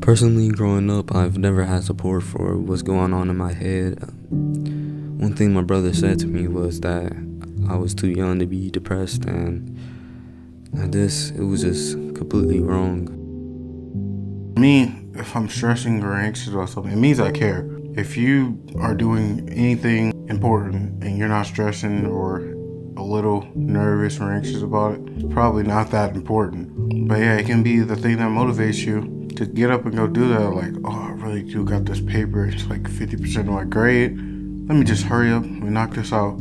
Personally, growing up, I've never had support for what's going on in my head. One thing my brother said to me was that I was too young to be depressed, and it was just completely wrong. Me, if I'm stressing or anxious about something, it means I care. If you are doing anything important and you're not stressing or a little nervous or anxious about it, it's probably not that important. But yeah, it can be the thing that motivates you to get up and go do that. Like, oh, I really do got this paper. It's like 50% of my grade. Let me just hurry up and knock this out.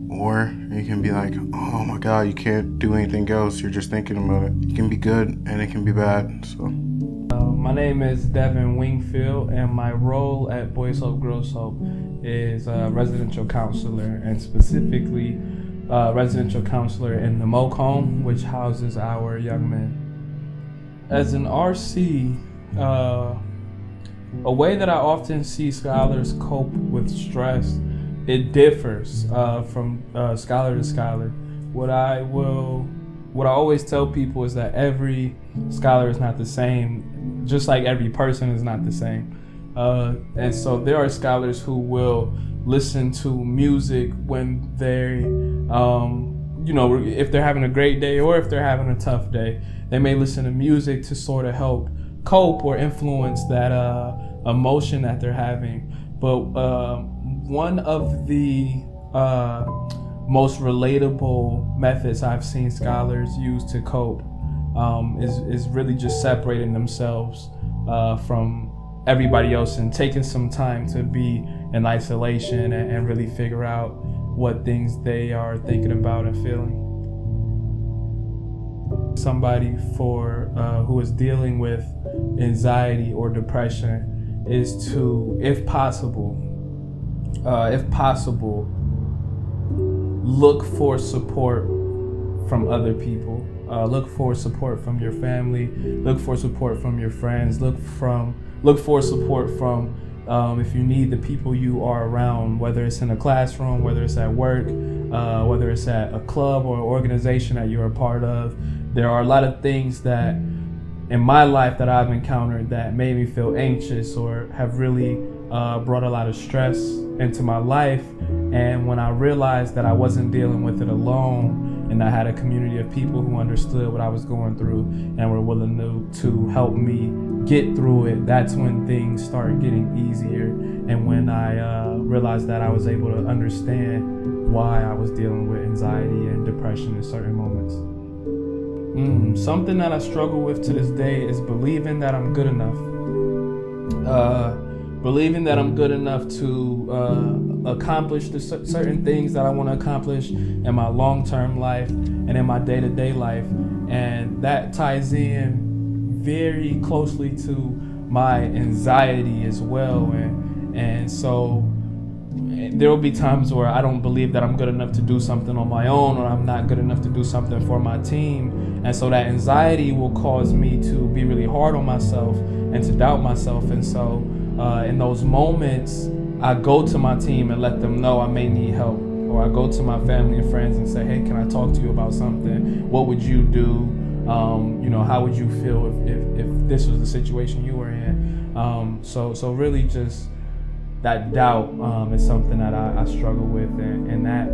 Or you can be like, oh my God, you can't do anything else. You're just thinking about it. It can be good and it can be bad. So. My name is Devin Wingfield, and my role at Boys Hope Girls Hope is residential counselor, and specifically residential counselor in the Moke Home, which houses our young men. As an RC, a way that I often see scholars cope with stress, it differs from scholar to scholar. What I always tell people is that every scholar is not the same, just like every person is not the same. And so there are scholars who will listen to music when they, if they're having a great day or if they're having a tough day. They may listen to music to sort of help cope or influence that emotion that they're having. But one of the most relatable methods I've seen scholars use to cope is really just separating themselves from everybody else and taking some time to be in isolation and really figure out what things they are thinking about and feeling. Somebody who is dealing with anxiety or depression is to, if possible, look for support from other people. Look for support from your family. Look for support from your friends. Look for support from if you need the people you are around, whether it's in a classroom, whether it's at work, whether it's at a club or organization that you're a part of. There are a lot of things that in my life that I've encountered that made me feel anxious or have really brought a lot of stress into my life. And when I realized that I wasn't dealing with it alone, and I had a community of people who understood what I was going through and were willing to help me get through it, that's when things started getting easier. And when I realized that I was able to understand why I was dealing with anxiety and depression in certain moments. Something that I struggle with to this day is believing that I'm good enough. Believing that I'm good enough to accomplish the certain things that I want to accomplish in my long-term life and in my day-to-day life. And that ties in very closely to my anxiety as well. And so there will be times where I don't believe that I'm good enough to do something on my own, or I'm not good enough to do something for my team. And so that anxiety will cause me to be really hard on myself and to doubt myself. And so in those moments, I go to my team and let them know I may need help. Or I go to my family and friends and say, hey, can I talk to you about something? What would you do? How would you feel if this was the situation you were in? So really just that doubt is something that I struggle with, and that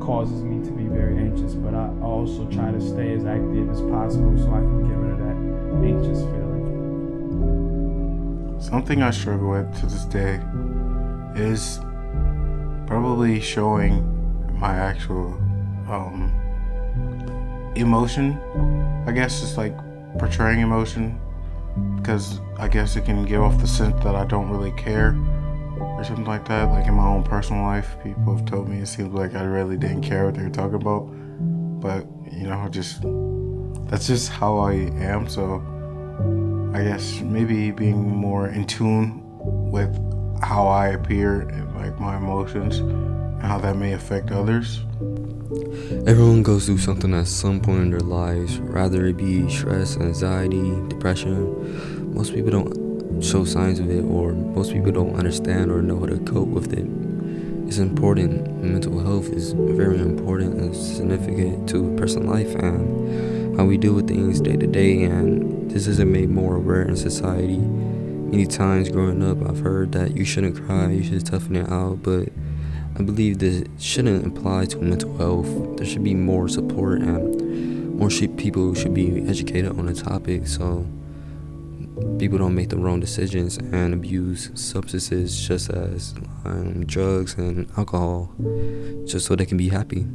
causes me to be very anxious. But I also try to stay as active as possible so I can get rid of that anxious feeling. Something I struggle with to this day is probably showing my actual emotion. I guess it's like portraying emotion, because I guess it can give off the sense that I don't really care or something like that. Like in my own personal life, people have told me it seems like I really didn't care what they were talking about. But that's just how I am. So I guess maybe being more in tune with how I appear and like my emotions and how that may affect others. Everyone goes through something at some point in their lives, rather it be stress, anxiety, depression. Most people don't show signs of it, or most people don't understand or know how to cope with it. It's important. Mental health is very important and significant to a person's life, and how we deal with things day to day, and this isn't made more aware in society. Many times growing up, I've heard that you shouldn't cry, you should toughen it out, but I believe this shouldn't apply to mental health. There should be more support, and more people should be educated on the topic, so people don't make the wrong decisions and abuse substances, just as drugs and alcohol, just so they can be happy.